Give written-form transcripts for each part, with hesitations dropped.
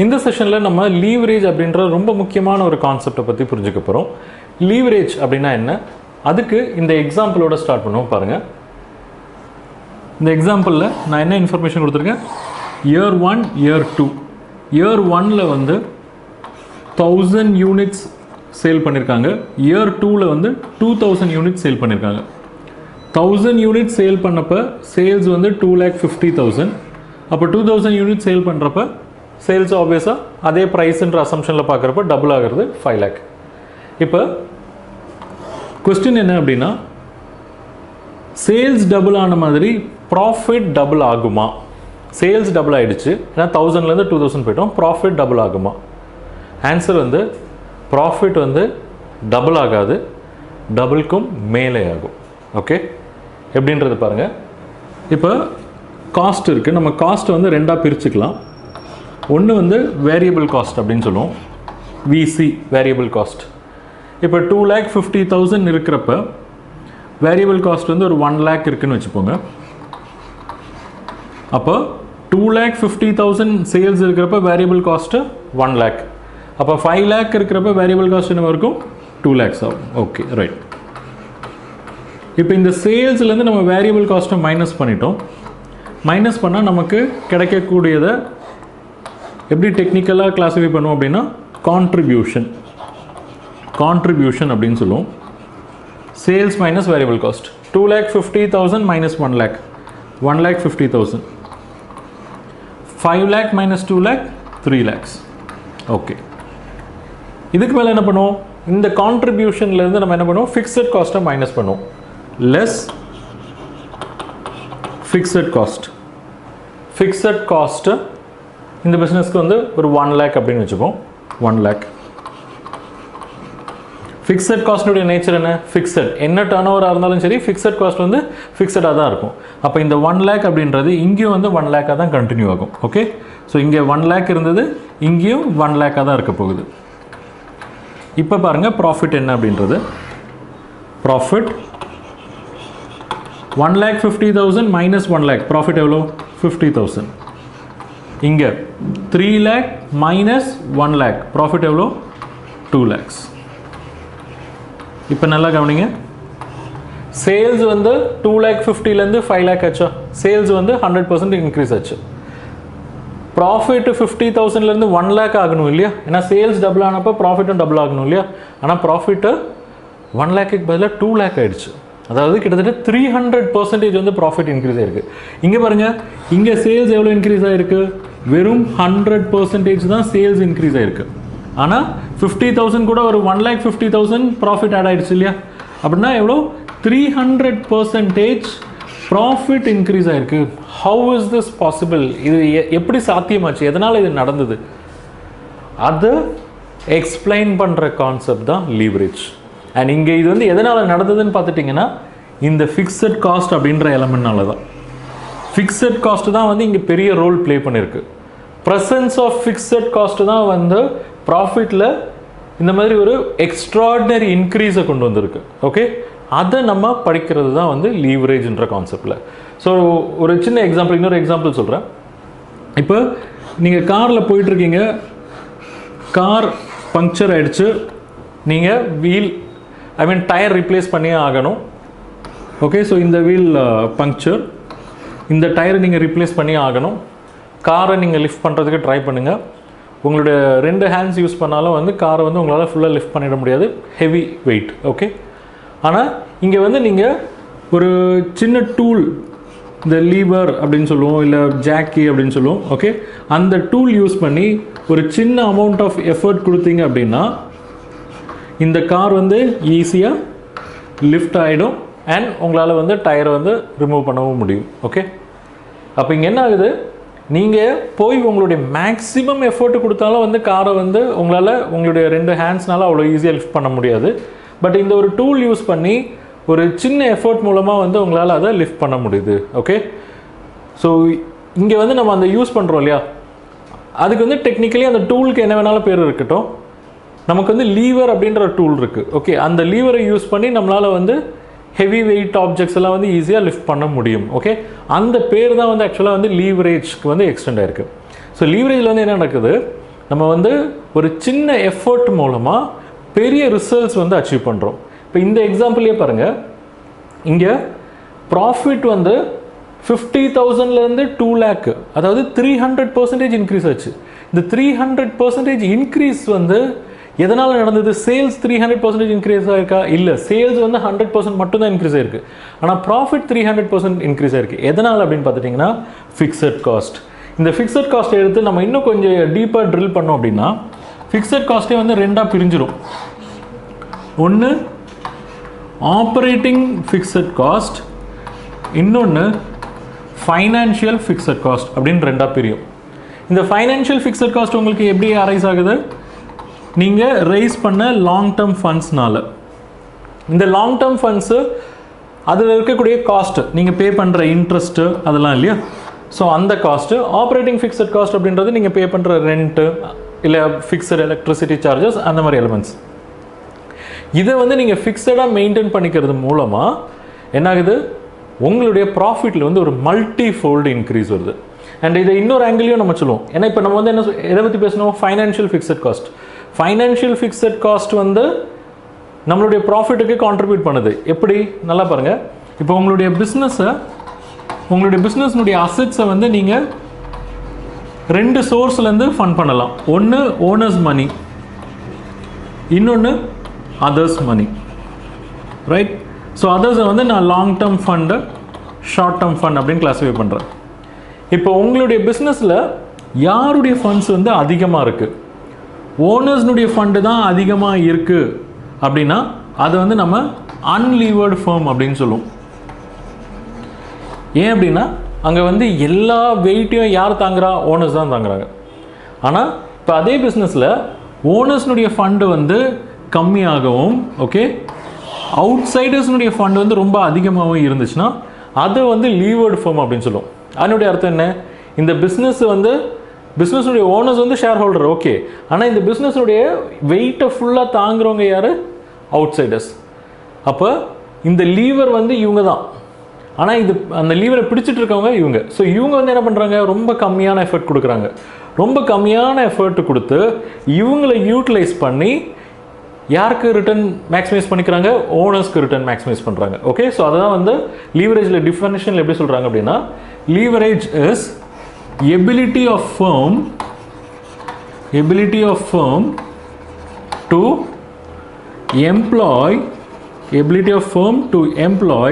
இந்த செஷனில் நம்ம லீவரேஜ் அப்படின்ற ரொம்ப முக்கியமான ஒரு கான்செப்டை பற்றி புரிஞ்சுக்க போகிறோம். லீவரேஜ் அப்படின்னா என்ன, அதுக்கு இந்த எக்ஸாம்பிளோட ஸ்டார்ட் பண்ணுவோம். பாருங்கள், இந்த எக்ஸாம்பிளில் நான் என்ன இன்ஃபர்மேஷன் கொடுத்துருக்கேன். Year 1 year 2. இயர் 1ல் வந்து 1000 யூனிட்ஸ் சேல் பண்ணியிருக்காங்க. இயர் 2ல் வந்து 2000 யூனிட்ஸ் சேல் பண்ணியிருக்காங்க. 1000 யூனிட்ஸ் சேல் பண்ணப்போ சேல்ஸ் வந்து 2,50,000. அப்போ 2000 யூனிட் சேல் பண்ணுறப்ப சேல்ஸ் ஆப்வியஸாக அதே ப்ரைஸ்ன்ற அசம்ஷனில் பார்க்குறப்ப டபுள் ஆகிறது 5 lakh. இப்போ கொஸ்டின் என்ன அப்படின்னா, சேல்ஸ் டபுள் ஆன மாதிரி ப்ராஃபிட் டபுள் ஆகுமா? சேல்ஸ் டபுள் ஆகிடுச்சு, ஏன்னா 1000லேருந்து 2000 போய்ட்டோம். ப்ராஃபிட் டபுள் ஆகுமா? ஆன்சர் வந்து ப்ராஃபிட் வந்து டபுள் ஆகாது, டபுள்க்கும் மேலே ஆகும். ஓகே, எப்படின்றது பாருங்கள். இப்போ காஸ்ட் இருக்குது, நம்ம காஸ்ட்டை வந்து ரெண்டாக பிரிச்சுக்கலாம். ஒன்று வந்து வேரியபிள் காஸ்ட் அப்படின்னு சொல்லுவோம், விசி வேரியபிள் காஸ்ட். இப்போ 2,50,000 இருக்கிறப்ப வேரியபிள் காஸ்ட் வந்து ஒரு 1 lakh இருக்குன்னு வச்சுப்போங்க. அப்போ 2,50,000 சேல்ஸ் இருக்கிறப்ப வேரியபிள் காஸ்ட்டு 1 lakh. அப்போ 5 lakh இருக்கிறப்ப வேரியபிள் காஸ்ட் என்ன இருக்கும்? 2 lakhs ஆகும். Okay, right. இப்போ இந்த சேல்ஸ்லேருந்து நம்ம வேரியபிள் காஸ்ட்டை மைனஸ் பண்ணிட்டோம். மைனஸ் பண்ணால் நமக்கு கிடைக்கக்கூடியதை எப்படி டெக்னிக்கலாக கிளாஸிஃபை பண்ணுவோம் அப்படின்னா கான்ட்ரிபியூஷன் அப்படின்னு சொல்லுவோம். Sales minus variable cost. 2,50,000 minus 1 lakh, 1,50,000. 5 lakh minus 2 lakh, 3 lakhs. Okay, இதுக்கு மேலே என்ன பண்ணுவோம்? இந்த கான்ட்ரிபியூஷன்லேருந்து நம்ம என்ன பண்ணுவோம்? ஃபிக்ஸட் காஸ்ட்டை மைனஸ் பண்ணுவோம். Less fixed cost. Fixed cost இந்த பிஸ்னஸ்க்கு வந்து ஒரு 1 lakh அப்படின்னு வச்சுப்போம். 1 lakh. ஃபிக்ஸட் காஸ்ட்டுடைய நேச்சர் என்ன? ஃபிக்ஸட். என்ன டர்ன் ஓவராக இருந்தாலும் சரி, ஃபிக்ஸட் காஸ்ட் வந்து ஃபிக்ஸடாக தான் இருக்கும். அப்போ இந்த 1 lakh அப்படின்றது இங்கேயும் வந்து 1 lakh தான் கண்டினியூ ஆகும். ஓகே, ஸோ இங்கே 1 lakh இருந்தது, இங்கேயும் 1 lakh தான் இருக்க போகுது. இப்போ பாருங்கள் ப்ராஃபிட் என்ன அப்படின்றது. Profit 1,50,000 minus 1 lakh. ப்ராஃபிட் எவ்வளோ? 50,000. இங்கே 3 lakh மைனஸ் 1 lakh. ப்ராஃபிட் எவ்வளோ? 2 lakhs. இப்போ நல்லா கவனிங்க, சேல்ஸ் வந்து 2,50,000லேருந்து 5 lakh ஆச்சா? சேல்ஸ் வந்து 100% இன்க்ரீஸ் ஆச்சு. ப்ராஃபிட் 50,000லேருந்து 1 lakh ஆகணும் இல்லையா? ஏன்னா சேல்ஸ் டபுள் ஆனப்போ ப்ராஃபிட்டும் டபுள் ஆகணும் இல்லையா? ஆனால் ப்ராஃபிட்டு 1 lakhக்கு பதிலாக 2 lakh ஆகிடுச்சு. அதாவது கிட்டத்தட்ட 300% வந்து ப்ராஃபிட் இன்க்ரீஸ் ஆகிருக்கு. இங்கே பாருங்கள், இங்கே சேல்ஸ் எவ்வளோ இன்க்ரீஸ் ஆகிருக்கு? வெறும் 100% தான் சேல்ஸ் இன்க்ரீஸ் ஆகிருக்கு. ஆனால் 50,000 கூட ஒரு 1,50,000 ப்ராஃபிட் ஆட் ஆகிடுச்சு இல்லையா? அப்படின்னா எவ்வளோ? 300% ப்ராஃபிட் இன்க்ரீஸ் ஆகிருக்கு. How is this possible? இது எப்படி சாத்தியமாச்சு? எதனால் இது நடந்தது? அதை எக்ஸ்பிளைன் பண்ணுற கான்செப்ட் தான் லீவரேஜ். அண்ட் இங்கே இது வந்து எதனால் நடந்ததுன்னு பார்த்துட்டிங்கன்னா, இந்த ஃபிக்ஸட் காஸ்ட் அப்படின்ற எலமெண்ட்னால தான். ஃபிக்ஸட் காஸ்ட் தான் வந்து இங்கே பெரிய ரோல் ப்ளே பண்ணியிருக்கு. ப்ரெசன்ஸ் ஆஃப் ஃபிக்ஸட் காஸ்ட் தான் வந்து ப்ராஃபிட்டில் இந்த மாதிரி ஒரு எக்ஸ்ட்ராடினரி இன்க்ரீஸை கொண்டு வந்திருக்கு. ஓகே, அதை நம்ம படிக்கிறது தான் வந்து லீவரேஜ்ன்ற கான்செப்டில். ஸோ ஒரு சின்ன எக்ஸாம்பிள், இன்னொரு எக்ஸாம்பிள் சொல்கிறேன். இப்போ நீங்கள் காரில் போயிட்டுருக்கீங்க, கார் பங்க்சர் ஆகிடுச்சு, நீங்கள் வீல் டயர் ரீப்ளேஸ் பண்ணியே ஆகணும். ஓகே, ஸோ இந்த வீல் பங்க்சர், இந்த டயரை நீங்கள் ரீப்ளேஸ் பண்ணியே ஆகணும். காரை நீங்கள் லிஃப்ட் பண்ணுறதுக்கு ட்ரை பண்ணுங்கள். உங்களுடைய 2 ஹேண்ட்ஸ் யூஸ் பண்ணாலும் வந்து காரை வந்து உங்களால் ஃபுல்லாக லிஃப்ட் பண்ணிட முடியாது, ஹெவி வெயிட். ஓகே, ஆனால் இங்கே வந்து நீங்கள் ஒரு சின்ன டூல், இந்த லீவர் அப்படின்னு சொல்லுவோம், இல்லை ஜாக்கி அப்படின்னு சொல்லுவோம். ஓகே, அந்த டூல் யூஸ் பண்ணி ஒரு சின்ன அமௌண்ட் ஆஃப் எஃபர்ட் கொடுத்தீங்க அப்படின்னா இந்த கார் வந்து ஈஸியாக லிஃப்ட் ஆகிடும் அண்ட் உங்களால் வந்து டயரை வந்து ரிமூவ் பண்ணவும் முடியும். ஓகே, அப்போ இங்கே என்ன ஆகுது? நீங்கள் போய் உங்களுடைய மேக்ஸிமம் எஃபர்ட் கொடுத்தாலும் வந்து காரை வந்து உங்களால் உங்களுடைய 2 ஹேண்ட்ஸ்னால அவ்வளோ ஈஸியாக லிஃப்ட் பண்ண முடியாது. பட் இந்த ஒரு டூல் யூஸ் பண்ணி ஒரு சின்ன எஃபர்ட் மூலமாக வந்து உங்களால் அதை லிஃப்ட் பண்ண முடியுது. ஓகே, ஸோ இங்கே வந்து நம்ம அந்த யூஸ் பண்ணுறோம் இல்லையா, அதுக்கு வந்து டெக்னிக்கலி அந்த டூலுக்கு என்ன வேணாலும் பேர் இருக்கட்டும், நமக்கு வந்து லீவர் அப்படின்ற டூல் இருக்குது. ஓகே, அந்த லீவரை யூஸ் பண்ணி நம்மளால் வந்து ஹெவி வெயிட் ஆப்ஜெக்ட்ஸ் எல்லாம் வந்து ஈஸியாக லிஃப்ட் பண்ண முடியும். ஓகே, அந்த பேர் தான் வந்து ஆக்சுவலாக வந்து லீவரேஜ்க்கு வந்து எக்ஸ்டெண்ட் ஆயிருக்கு. ஸோ லீவரேஜில் வந்து என்ன நடக்குது? நம்ம வந்து ஒரு சின்ன எஃபர்ட் மூலமாக பெரிய ரிசல்ட்ஸ் வந்து அச்சீவ் பண்ணுறோம். இப்போ இந்த எக்ஸாம்பிள்லேயே பாருங்கள், இங்கே ப்ராஃபிட் வந்து 50,000லேருந்து 2 lakh, அதாவது 300% இன்க்ரீஸ் ஆச்சு. இந்த 300% இன்க்ரீஸ் வந்து எதனால் நடந்தது? சேல்ஸ் 300% இன்க்ரீஸ் ஆயிருக்கா? இல்லை, சேல்ஸ் வந்து 100% மட்டும்தான் இன்க்ரீஸ் ஆயிருக்கு. ஆனால் ப்ராஃபிட் 300% இன்க்ரீஸ் ஆயிருக்கு. எதனால் அப்படின்னு பார்த்துட்டிங்கன்னா ஃபிக்ஸட் காஸ்ட். இந்த ஃபிக்ஸட் காஸ்ட்டை எடுத்து நம்ம இன்னும் கொஞ்சம் டீப்பாக ட்ரில் பண்ணோம் அப்படின்னா ஃபிக்ஸட் காஸ்ட்டே வந்து ரெண்டாக பிரிஞ்சிடும். ஒன்று ஆப்ரேட்டிங் ஃபிக்ஸட் காஸ்ட், இன்னொன்று ஃபைனான்ஷியல் ஃபிக்ஸட் காஸ்ட் அப்படின்னு ரெண்டாக பிரியும். இந்த ஃபைனான்ஷியல் ஃபிக்ஸட் காஸ்ட் உங்களுக்கு எப்படி அரைஸ் ஆகுது? நீங்கள் ரைஸ் பண்ண லாங் டேர்ம் ஃபண்ட்ஸ்னால. இந்த லாங் டேர்ம் ஃபண்ட்ஸு அதில் இருக்கக்கூடிய காஸ்ட்டு, நீங்கள் பே பண்ணுற இன்ட்ரெஸ்ட்டு அதெல்லாம் இல்லையா, ஸோ அந்த காஸ்ட்டு. ஆப்ரேட்டிங் ஃபிக்ஸட் காஸ்ட் அப்படின்றது நீங்கள் பே பண்ணுற ரெண்ட்டு இல்லை ஃபிக்ஸட் எலக்ட்ரிசிட்டி சார்ஜஸ் அந்த மாதிரி எலிமெண்ட்ஸ். இதை வந்து நீங்கள் ஃபிக்ஸடாக மெயின்டைன் பண்ணிக்கிறது மூலமாக என்ன ஆகுது? உங்களுடைய ப்ராஃபிட்டில் வந்து ஒரு மல்டி ஃபோல்டு இன்க்ரீஸ் வருது. அண்ட் இதை இன்னொரு ஆங்கிளையும் நம்ம சொல்லுவோம். ஏன்னா இப்போ நம்ம வந்து என்ன எதை பற்றி பேசணும்? Financial fixed cost. Financial fixed cost வந்து நம்மளுடைய ப்ராஃபிட்டுக்கு கான்ட்ரிபியூட் பண்ணுது. எப்படி? நல்லா பாருங்கள். இப்போ உங்களுடைய பிஸ்னஸ்னுடைய அசெட்ஸை வந்து நீங்கள் ரெண்டு சோர்ஸ்லேருந்து ஃபண்ட் பண்ணலாம். ஒன்று ஓனர்ஸ் மணி, இன்னொன்று அதர்ஸ் மணி, ரைட்? ஸோ அதர்ஸை வந்து நான் long term fund, short term fund அப்படின்னு கிளாஸிஃபை பண்ணுறேன். இப்போ உங்களுடைய பிஸ்னஸில் யாருடைய ஃபண்ட்ஸ் வந்து அதிகமாக இருக்குது? ஓனர்ஸ்னுடைய ஃபண்டு தான் அதிகமாக இருக்குது அப்படின்னா அதை வந்து நம்ம அன்லீவர்டு ஃபர்ம் அப்படின்னு சொல்லுவோம். ஏன் அப்படின்னா அங்கே வந்து எல்லா வெயிட்டையும் யார் தாங்குறா? ஓனர்ஸ் தான் தாங்குறாங்க. ஆனால் இப்போ அதே பிஸ்னஸில் ஓனர்ஸ்னுடைய ஃபண்டு வந்து கம்மியாகவும், ஓகே, அவுட் சைடர்ஸ்னுடைய ஃபண்டு வந்து ரொம்ப அதிகமாகவும் இருந்துச்சுன்னா அது வந்து லீவர்டு ஃபர்ம் அப்படின்னு சொல்லுவோம். அதனுடைய அர்த்தம் என்ன? இந்த பிஸ்னஸுடைய ஓனர்ஸ் வந்து ஷேர் ஹோல்டர், ஓகே, ஆனால் இந்த பிஸ்னஸுடைய வெயிட்டை ஃபுல்லாக தாங்குறவங்க யார்? அவுட் சைடர்ஸ். அப்போ இந்த லீவர் வந்து இவங்க தான், ஆனால் அந்த லீவரை பிடிச்சிட்டு இருக்கவங்க இவங்க. ஸோ இவங்க வந்து என்ன பண்ணுறாங்க? ரொம்ப கம்மியான எஃபர்ட் கொடுக்குறாங்க. ரொம்ப கம்மியான எஃபர்ட் கொடுத்து இவங்களை யூட்டிலைஸ் பண்ணி யாருக்கு ரிட்டர்ன் மேக்ஸிமைஸ் பண்ணிக்கிறாங்க? ஓனர்ஸ்க்கு ரிட்டர்ன் மேக்ஸிமைஸ் பண்ணுறாங்க. ஓகே, ஸோ அதுதான் வந்து லீவரேஜில் டிஃபனிஷனில் எப்படி சொல்கிறாங்க அப்படின்னா, leverage is ability of firm to employ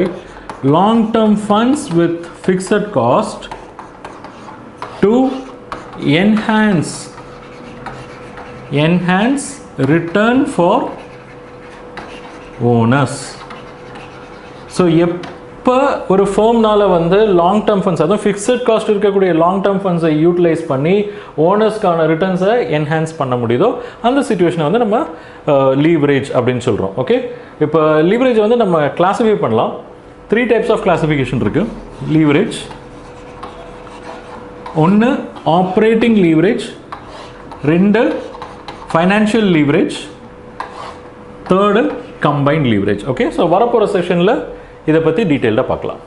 long term funds with fixed cost to enhance return for owners. So இப்போ ஒரு ஃபர்ம்னால வந்து லாங் டேர்ம் ஃபண்ட்ஸ், அதுவும் ஃபிக்ஸட் காஸ்ட் இருக்கக்கூடிய லாங் டேர்ம் ஃபண்ட்ஸை யூட்டிலைஸ் பண்ணி ஓனர்ஸ்க்கான ரிட்டர்ன்ஸை என்ஹான்ஸ் பண்ண முடியுதோ அந்த சிச்சுவேஷனை வந்து நம்ம லீவரேஜ் அப்படின்னு சொல்கிறோம். ஓகே, இப்போ லீவரேஜ் வந்து நம்ம கிளாஸிஃபை பண்ணலாம். 3 டைப்ஸ் ஆஃப் கிளாஸிஃபிகேஷன் இருக்குது லீவரேஜ். ஒன்று operating leverage, 2 financial leverage, 3 combined leverage. Okay, so வரப்போகிற செஷனில் இதை பற்றி டீட்டெயில்டாக பார்க்கலாம்.